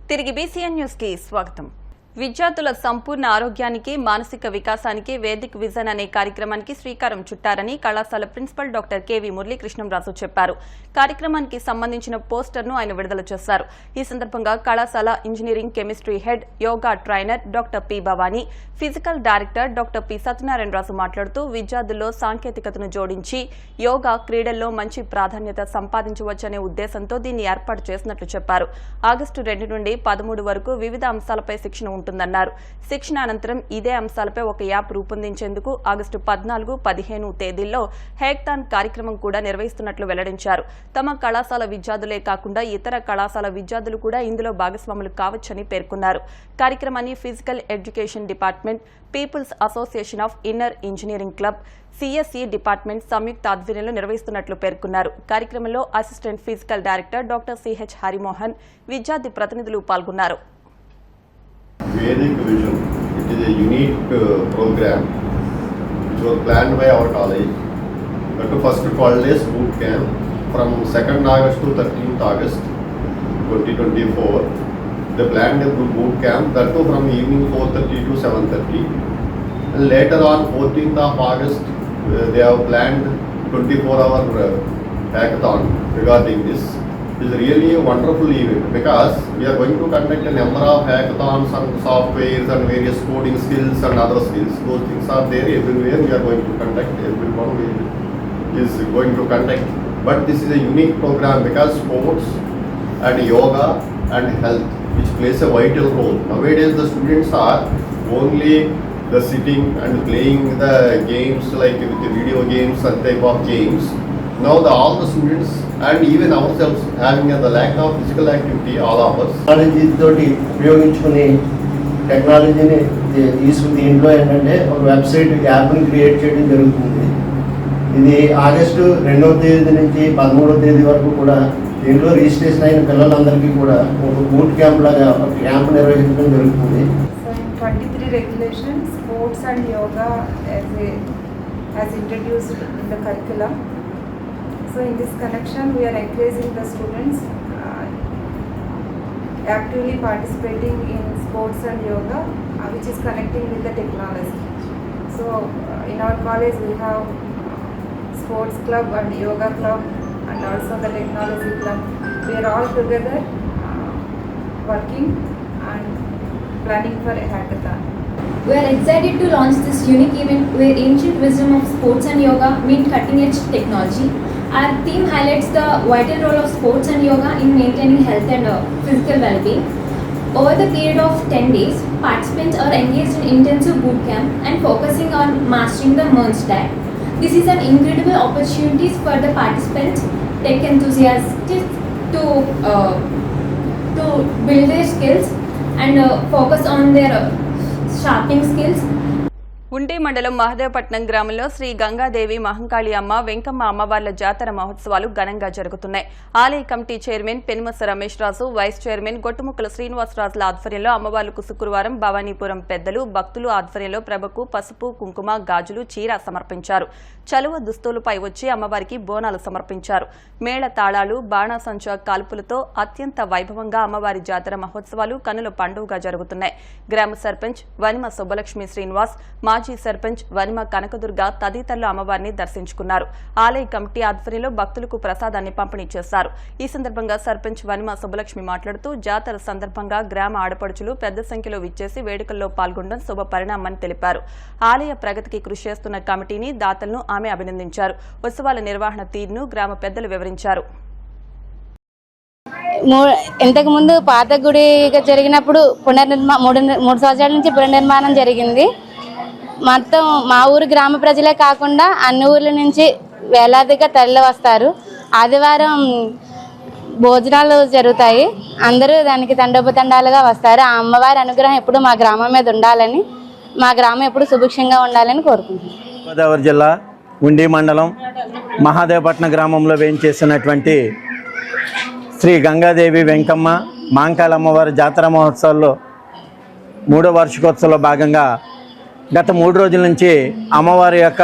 తిరిగి BCN news కి స్వాగతం. విద్యార్థుల సంపూర్ణ ఆరోగ్యానికి మానసిక వికాసానికి వేదిక్ విజన్ అనే కార్యక్రమానికి శ్రీకారం చుట్టారని కళాశాల ప్రిన్సిపల్ డాక్టర్ కెవి మురళీకృష్ణంరాజు చెప్పారు. కార్యక్రమానికి సంబంధించిన పోస్టర్ను ఆయన విడుదల చేశారు. ఈ సందర్భంగా కళాశాల engineering chemistry head, yoga trainer doctor P Bhavani, physical director doctor P Satyanarayanaraju మాట్లాడుతూ విద్యార్థుల్లో సాంకేతికతను జోడించి యోగా క్రీడల్లో మంచి ప్రాధాన్యత సంపాదించవచ్చనే ఉద్దేశంతో దీన్ని ఏర్పాటు చేసినట్లు చెప్పారు. ఆగస్టు 2 నుండి 13 వరకు వివిధ అంశాలపై శిక్షణ ఉంటుందన్నారు. శిక్షణ అనంతరం ఇదే అంశాలపై ఒక యాప్ రూపొందించేందుకు ఆగస్టు 14, 15 తేదీల్లో హేక్థాన్ కార్యక్రమం కూడా నిర్వహిస్తున్నట్లు వెల్లడించారు. తమ కళాశాల విద్యార్థులే కాకుండా ఇతర కళాశాల విద్యార్థులు కూడా ఇందులో భాగస్వాములు కావచ్చని పేర్కొన్నారు. కార్యక్రమాన్ని physical education department, people's association of inner engineering club, CSE department సంయుక్త ఆధ్వర్యంలో నిర్వహిస్తున్నట్లు పేర్కొన్నారు. కార్యక్రమంలో assistant physical director doctor CH Harimohan, విద్యార్థి ప్రతినిధులు పాల్గొన్నారు. Vedic Vision. It is a unique program which was planned by our college. But first 12 days boot camp from 2nd August to 13th August 2024. They planned a boot camp that too from evening 4:30 to 7:30. And later on 14th of August they have planned 24-hour hackathon regarding this. It is really a wonderful event because we are going to conduct a number of hackathons on softwares and various coding skills and other skills. Those things are there everywhere. We are going to conduct, everyone is going to conduct. But this is a unique program because sports and yoga and health, which plays a vital role. Nowadays the students are only the sitting and playing the games like with the video games and type of games. Now all the students and even ourselves having the lack of physical activity, all of us. Technology తోటి ఉపయోగించుకుని టెక్నాలజీని తీసుకుని దీంట్లో ఏంటంటే ఒక website యాప్ని create చేయడం జరుగుతుంది. ఇది ఆగస్టు 2వ తేదీ నుంచి 13వ తేదీ వరకు కూడా దీంట్లో రిజిస్ట్రేషన్ అయిన పిల్లలందరికీ కూడా ఒక బూట్ క్యాంప్ లాగా ఒక క్యాంప్ నిర్వహించడం జరుగుతుంది. 23 regulations, sports and yoga as introduced in the curriculum. So in this connection we are encouraging the students actively participating in sports and yoga which is connecting with the technology. So in our college we have sports club and yoga club and also the technology club. We are all together working and planning for a hackathon. We are excited to launch this unique event where ancient wisdom of sports and yoga meet cutting-edge technology. Our theme highlights the vital role of sports and yoga in maintaining health and physical well-being. Over the period of 10 days, participants are engaged in intensive boot camp and focusing on mastering the MERNS diet. This is an incredible opportunity for the participants, tech enthusiasts to build their skills and focus on their sharpening skills. ఉండి మండలం మహదేవపట్నం గ్రామంలో శ్రీ గంగాదేవి మహంకాళి అమ్మ, వెంకమ్మ అమ్మవార్ల జాతర మహోత్సవాలు ఘనంగా జరుగుతున్నాయి. ఆలయ కమిటీ చైర్మన్ పెనుమస రమేష్ రాజు, వైస్ చైర్మన్ గొట్టుముక్కల శ్రీనివాసరాజుల ఆధ్వర్యంలో అమ్మవార్లకు శుక్రవారం భవానీపురం పెద్దలు, భక్తులు ఆధ్వర్యంలో ప్రభకు పసుపు, కుంకుమ, గాజులు, చీర సమర్పించారు. చలువ దుస్తులపై వచ్చి అమ్మవారికి బోనాలు సమర్పించారు. మేళ తాళాలు, బాణాసంచా కాల్పులతో అత్యంత వైభవంగా అమ్మవారి జాతర మహోత్సవాలు కనుల పండుగగా జరుగుతున్నాయి. గ్రామ సర్పంచ్ వనిమ సుబ్బలక్ష్మి శ్రీనివాస్, మాజీ సర్పంచ్ వనిమ కనకదుర్గ తదితరులు అమ్మవారిని దర్శించుకున్నారు. ఆలయ కమిటీ ఆధ్వర్యంలో భక్తులకు ప్రసాదాన్ని పంపిణీ చేశారు. ఈ సందర్భంగా సర్పంచ్ వనిమ సుబ్బలక్ష్మి మాట్లాడుతూ జాతర సందర్భంగా గ్రామ ఆడపడుచులు పెద్ద సంఖ్యలో విచ్చేసి వేడుకల్లో పాల్గొనడం శుభ పరిణామని తెలిపారు. ఆలయ ప్రగతికి కృషి చేస్తున్న కమిటీని, దాతలను ఆమె అభినందించారు. ఉత్సవాల నిర్వహణ తీరును గ్రామ పెద్దలు వివరించారు. ఇంతకు ముందు పాత గుడి జరిగినప్పుడు మూడు సంవత్సరాల నుంచి పునర్నిర్మాణం జరిగింది. మొత్తం మా ఊరు గ్రామ ప్రజలే కాకుండా అన్ని ఊర్ల నుంచి వేలాదిగా తరలి వస్తారు. ఆదివారం భోజనాలు జరుగుతాయి. అందరూ దానికి తండోపతండాలుగా వస్తారు. ఆ అమ్మవారి అనుగ్రహం ఎప్పుడు మా గ్రామం మీద ఉండాలని, మా గ్రామం ఎప్పుడు సుభిక్షంగా ఉండాలని కోరుకుంటున్నాం. గోదావరి జిల్లా ఉండి మండలం మహాదేవపట్నం గ్రామంలో వేయించేసినటువంటి శ్రీ గంగాదేవి వెంకమ్మ మాంకాళ అమ్మవారి జాతర మహోత్సవాల్లో 3వ వార్షికోత్సవంలో భాగంగా గత 3 రోజుల నుంచి అమ్మవారి యొక్క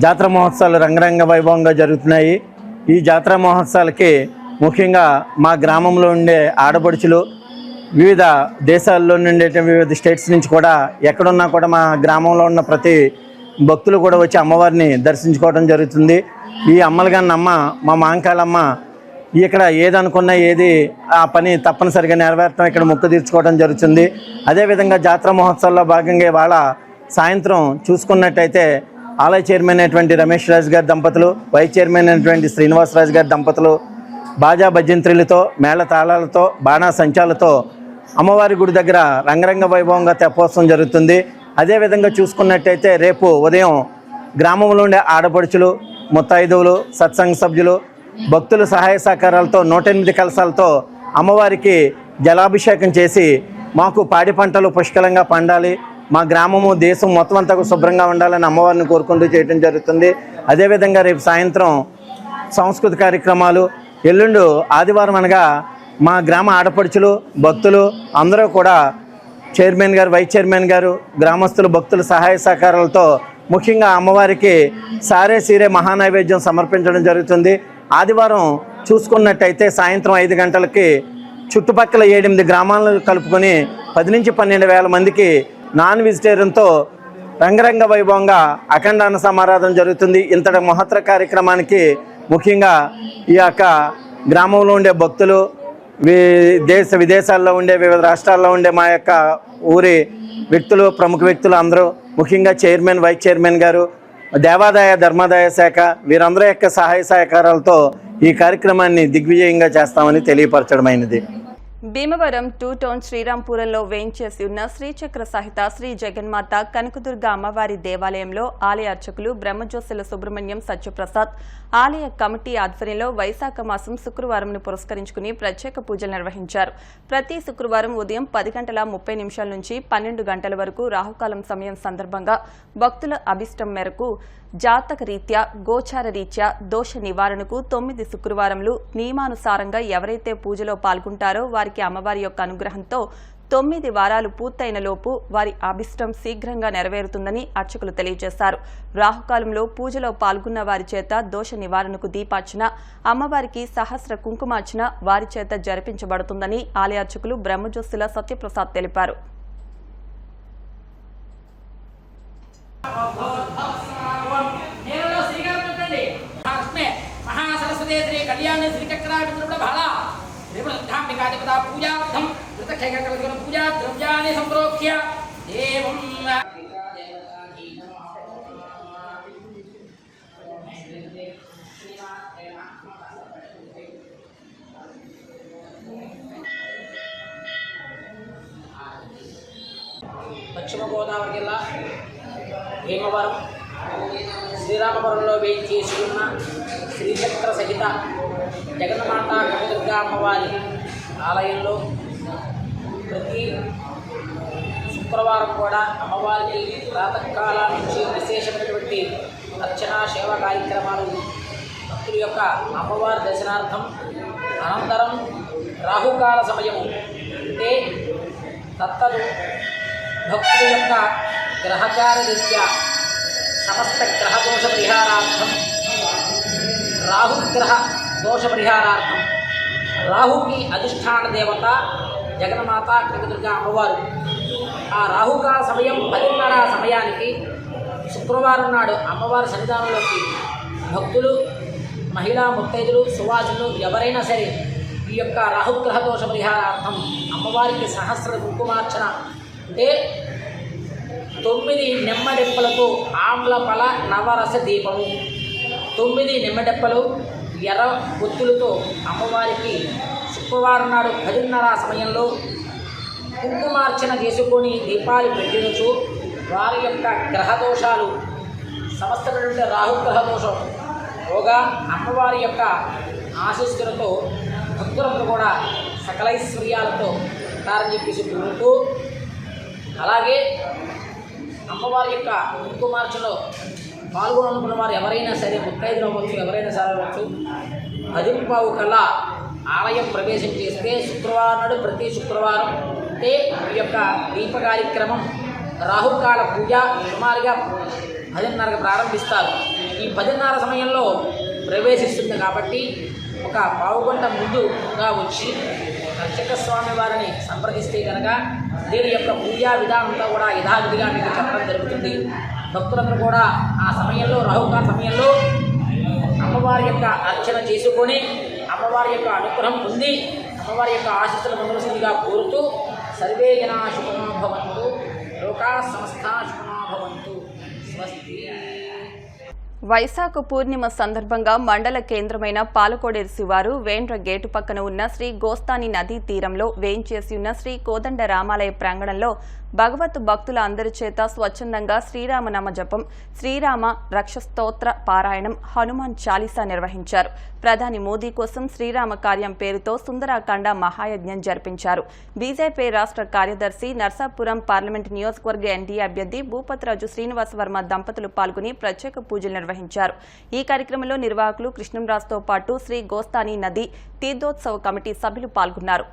జాతర మహోత్సవాలు రంగరంగ వైభవంగా జరుగుతున్నాయి. ఈ జాతర మహోత్సవాలకి ముఖ్యంగా మా గ్రామంలో ఉండే ఆడపడుచులు వివిధ దేశాల్లో నుండి వివిధ స్టేట్స్ నుంచి కూడా ఎక్కడున్నా కూడా మా గ్రామంలో ఉన్న ప్రతి భక్తులు కూడా వచ్చి అమ్మవారిని దర్శించుకోవడం జరుగుతుంది. ఈ అమ్మలగాన్న అమ్మ మా మాంకాలమ్మ ఇక్కడ ఏదనుకున్నా ఏది ఆ పని తప్పనిసరిగా నెరవేర్చడం ఇక్కడ మొక్కు తీర్చుకోవడం జరుగుతుంది. అదేవిధంగా జాతర మహోత్సవంలో భాగంగా ఇవాళ సాయంత్రం చూసుకున్నట్టయితే ఆలయ చైర్మన్ అయినటువంటి రమేష్ రాజు గారి దంపతులు, వైస్ చైర్మన్ అయినటువంటి శ్రీనివాసరాజు గారి దంపతులు బాజా భజంత్రులతో, మేళ తాళాలతో, బాణా సంచాలతో అమ్మవారి గుడి దగ్గర రంగరంగ వైభవంగా తెప్పోత్సవం జరుగుతుంది. అదేవిధంగా చూసుకున్నట్టయితే రేపు ఉదయం గ్రామంలో ఉండే ఆడపడుచులు, ముత్తైదువులు, సత్సంగ సభ్యులు, భక్తుల సహాయ సహకారాలతో 108 కలశాలతో అమ్మవారికి జలాభిషేకం చేసి మాకు పాడి పంటలు పుష్కలంగా పండాలి, మా గ్రామము దేశం మొత్తం అంతా శుభ్రంగా ఉండాలని అమ్మవారిని కోరుకుంటూ చేయడం జరుగుతుంది. అదేవిధంగా రేపు సాయంత్రం సాంస్కృతిక కార్యక్రమాలు, ఎల్లుండు ఆదివారం అనగా మా గ్రామ ఆడపడుచులు, భక్తులు అందరూ కూడా చైర్మన్ గారు, వైస్ చైర్మన్ గారు, గ్రామస్తులు, భక్తుల సహాయ సహకారాలతో ముఖ్యంగా అమ్మవారికి సారే సీరే మహానైవేద్యం సమర్పించడం జరుగుతుంది. ఆదివారం చూసుకున్నట్టయితే సాయంత్రం 5 గంటలకి చుట్టుపక్కల 7-8 గ్రామాలను కలుపుకొని 10 నుంచి 12 వేల మందికి నాన్ వెజిటేరియన్తో రంగరంగ వైభవంగా అఖండాన సమారాధన జరుగుతుంది. ఇంతటి మహత్తర కార్యక్రమానికి ముఖ్యంగా ఈ యొక్క గ్రామంలో ఉండే భక్తులు, దేశ విదేశాల్లో ఉండే వివిధ రాష్ట్రాల్లో ఉండే మా యొక్క ఊరి వ్యక్తులు, ప్రముఖ వ్యక్తులు అందరూ, ముఖ్యంగా చైర్మన్, వైస్ చైర్మన్ గారు, దేవాదాయ ధర్మాదాయ శాఖ వీరందరి యొక్క సహాయ సహకారాలతో ఈ కార్యక్రమాన్ని దిగ్విజయంగా చేస్తామని తెలియపరచడమైనది. భీమవరం 2 టౌన్ శ్రీరాంపురంలో వేయించేసి ఉన్న శ్రీచక్ర సహిత శ్రీ జగన్మాత కనకదుర్గ అమ్మవారి దేవాలయంలో ఆలయ అర్చకులు బ్రహ్మజ్యోతుల సుబ్రహ్మణ్యం సత్యప్రసాద్ ఆలయ కమిటీ ఆధ్వర్యంలో వైశాఖ మాసం శుక్రవారంను పురస్కరించుకుని ప్రత్యేక పూజలు నిర్వహించారు. ప్రతి శుక్రవారం ఉదయం 10:30 నుంచి 12 గంటల వరకు రాహుకాలం సమయం సందర్భంగా భక్తుల అభిష్టం మేరకు జాతక రీత్యా, గోచార రీత్యా దోష నివారణకు 9 శుక్రవారంలు నియమానుసారంగా ఎవరైతే పూజలో పాల్గొంటారో వారికి అమ్మవారి యొక్క అనుగ్రహంతో 9 వారాలు పూర్తయిన లోపు వారి అభిష్టం శీఘ్రంగా నెరవేరుతుందని అర్చకులు తెలియజేశారు. రాహుకాలంలో పూజలో పాల్గొన్న వారి చేత దోష నివారణకు దీపార్చన, అమ్మవారికి సహస్ర కుంకుమార్చన వారి చేత జరిపించబడుతుందని ఆలయ అర్చకులు బ్రహ్మజ్యోతుల సత్యప్రసాద్ తెలిపారు. కళ్యాణ శ్రీచక్రాభివృద్ధ బాల రేపధాంబికాధిపత పూజార్థం కృతక్షేకకృతగణ పూజా ద్రవ్యాన్ని సంప్రోక్ష్య దేవం పశ్చిమ గోదావరి జిల్లా భీమవరం శ్రీరామపురంలో వేయించేసి ఉన్న శ్రీచక్ర సహిత జగన్మాత కనకదుర్గ అమ్మవారి ఆలయంలో ప్రతి శుక్రవారం కూడా అమ్మవారికి ప్రాతకాలం నుంచి విశేషమైనటువంటి అర్చన సేవా కార్యక్రమాలు, భక్తుల యొక్క అమ్మవారి దర్శనార్థం, అనంతరం రాహుకాల సమయము అంటే తత్తదు భక్తుల యొక్క గ్రహచార రీత్యా సమస్త గ్రహదోష పరిహారార్థం, రాహుగ్రహ దోష పరిహారార్థం రాహుకి అధిష్టాన దేవత జగన్మాత కనకదుర్గ అమ్మవారు ఆ రాహుకాల సమయం 10:30 సమయానికి శుక్రవారం నాడు అమ్మవారి సన్నిధానంలోకి భక్తులు, మహిళా ముత్తైదులు, సువాసులు ఎవరైనా సరే ఈ యొక్క రాహుగ్రహ దోష పరిహారార్థం అమ్మవారికి సహస్ర కుంకుమార్చన అంటే 9 నిమ్మడెప్పలతో ఆమ్లఫల నవరస దీపము, 9 నిమ్మడెప్పలు ఎర్ర ఒత్తులతో అమ్మవారికి శుక్రవారం నాడు 10:30 సమయంలో కుంకుమార్చన చేసుకొని దీపాలు పెట్టినచు వారి యొక్క గ్రహదోషాలు సమస్తమైనటువంటి రాహుగ్రహ దోషం పోగా అమ్మవారి యొక్క ఆశీస్సులతో భక్తులందరూ కూడా సకలైశ్వర్యాలతో ఉంటారని చెప్పేసి కోరుతూ, అలాగే అమ్మవారి యొక్క కుంకుమార్చనలో పాల్గొనుకున్న వారు ఎవరైనా సరే, ముత్తైదులు అవ్వచ్చు, ఎవరైనా సరే అవ్వచ్చు, 10:15 కల్లా ఆలయం ప్రవేశం చేస్తే శుక్రవారం నాడు ప్రతి శుక్రవారం అంటే ఈ యొక్క దీప కార్యక్రమం రాహుకాల పూజ సుమారుగా 10:30కి ప్రారంభిస్తారు. ఈ 10:30 సమయంలో ప్రవేశిస్తుంది కాబట్టి ఒక పావుగంట ముందుగా వచ్చి రక్షక స్వామి వారిని సంప్రదిస్తే కనుక దీని యొక్క పూజా విధానంతో కూడా యథావిధిగా మీకు చెప్పడం జరుగుతుంది. భక్తులందరూ కూడా ఆ సమయంలో రాహుకాల సమయంలో అమ్మవారి యొక్క అర్చన చేసుకొని అమ్మవారి యొక్క అనుగ్రహం పొంది అమ్మవారి యొక్క ఆశీస్సులు పొందవలసిందిగా కోరుతూ సర్వే జనా శుభమా భవంతు, లోకా సమస్తా శుభమా భవంతు. స్వస్తి. వైశాఖ పూర్ణిమ సందర్భంగా మండల కేంద్రమైన పాలకోడేరు శివారు వేండ్ర గేటు పక్కన ఉన్న శ్రీ గోస్తాని నదీ తీరంలో వేంచేసి ఉన్న శ్రీ కోదండ రామాలయ ప్రాంగణంలో భగవత్ భక్తుల అందరి చేత స్వచ్ఛందంగా శ్రీరామనామ జపం, శ్రీరామ రక్ష స్తోత్ర పారాయణం, హనుమాన్ చాలీసా నిర్వహించారు. ప్రధాని మోదీ కోసం శ్రీరామ కార్యం పేరుతో సుందరాకాండ మహాయజ్ఞం జరిపించారు. బీజేపీ రాష్ట్ర కార్యదర్శి, నర్సాపురం పార్లమెంట్ నియోజకవర్గ ఎన్డీఏ అభ్యర్థి భూపతిరాజు శ్రీనివాస వర్మ దంపతులు పాల్గొని ప్రత్యేక పూజలు నిర్వహించారు. ఈ కార్యక్రమంలో నిర్వాహకులు కృష్ణంరాజుతో పాటు శ్రీ గోస్తాని నది తీర్థోత్సవ కమిటీ సభ్యులు పాల్గొన్నారు.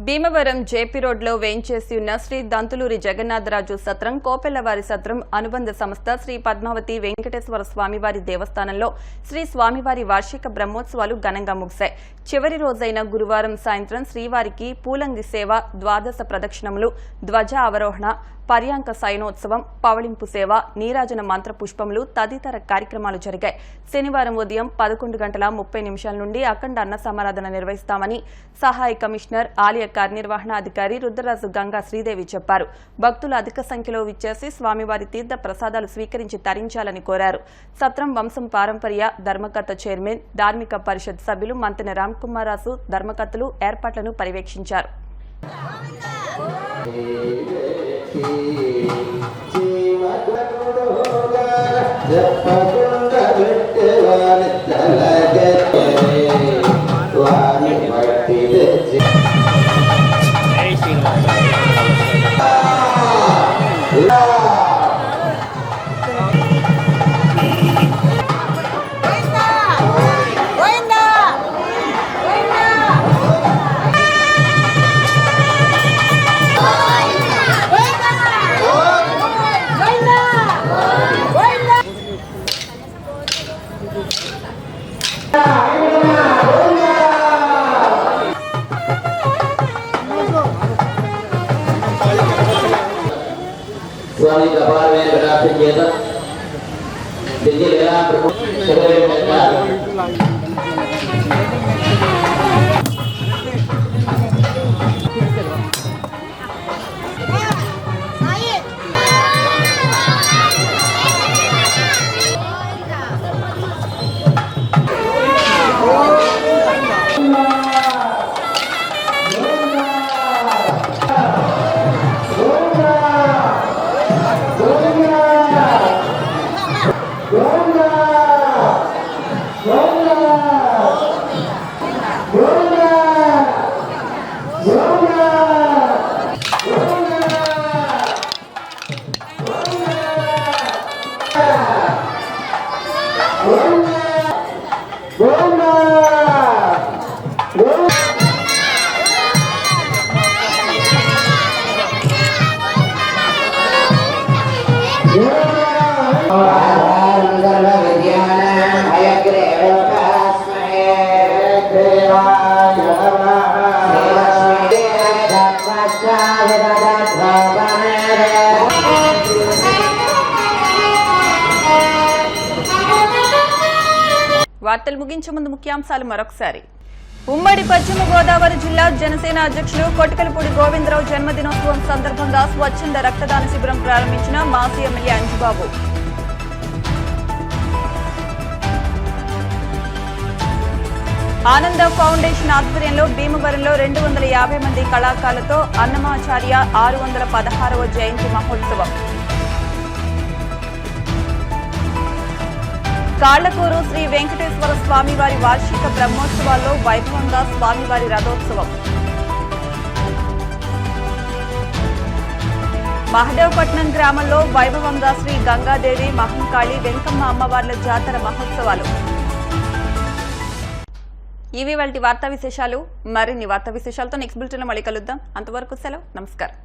భీమవరం జేపీ రోడ్లో వేంచేసి ఉన్న శ్రీ దంతులూరి జగన్నాథరాజు సత్రం, కోపెల్లవారి సత్రం అనుబంధ సంస్థ శ్రీ పద్మావతి వెంకటేశ్వర స్వామివారి దేవస్థానంలో శ్రీ స్వామివారి వార్షిక బ్రహ్మోత్సవాలు ఘనంగా ముగిశాయి. చివరి రోజైన గురువారం సాయంత్రం శ్రీవారికి పూలంగి సేవ, ద్వాదశ ప్రదక్షిణములు, ధ్వజ అవరోహణ, పర్యాంక శయనోత్సవం, పవళింపు సేవ, నీరాజన మంత్ర పుష్పములు తదితర కార్యక్రమాలు జరిగాయి. శనివారం ఉదయం 11:30 నుండి అఖండ అన్న సమారాధన నిర్వహిస్తామని సహాయ కమిషనర్, ఆలయ కార్యనిర్వహణాధికారి రుద్రరాజు గంగా శ్రీదేవి చెప్పారు. భక్తులు అధిక సంఖ్యలో విచ్చేసి స్వామివారి తీర్థ ప్రసాదాలు స్వీకరించి తరించాలని కోరారు. సత్రం వంశం పారంపర్య ధర్మకర్త చైర్మన్, ధార్మిక పరిషత్ సభ్యులు మంతెన రామ్కుమారాజు ధర్మకర్తలు ఏర్పాట్లను పర్యవేక్షించారు. स्वामी कपाल में कटाक्ष चेत दिल्ली लेना వార్తలు ముగించే ముందు ముఖ్యాంశాలు మరొకసారి. ఉమ్మడి పశ్చిమ గోదావరి జిల్లా జనసేన అధ్యక్షులు కొటికలపూడి గోవిందరావు జన్మదినోత్సవం సందర్భంగా స్వచ్ఛంద రక్తదాన శిబిరం ప్రారంభించిన మాజీ ఎమ్మెల్యే అంజుబాబు. ఆనంద ఫౌండేషన్ ఆధ్వర్యంలో భీమవరంలో 250 మంది కళాకారులతో అన్నమాచార్య 616వ జయంతి మహోత్సవం. కాళ్లకూరు శ్రీ వెంకటేశ్వర స్వామివారి వార్షిక బ్రహ్మోత్సవాల్లో వైభవంగా స్వామివారి రథోత్సవం. మహదేవపట్నం గ్రామంలో వైభవంగా శ్రీ గంగాదేవి మహంకాళి వెంకమ్మ అమ్మవార్ల జాతర మహోత్సవాలు. ఇవి వాటి వార్తా విశేషాలు. మరిన్ని వార్తా విశేషాలతో నెక్స్ట్ బులెటిన్లో మళ్ళీ కలుద్దాం. అంతవరకు సెలవు. నమస్కారం.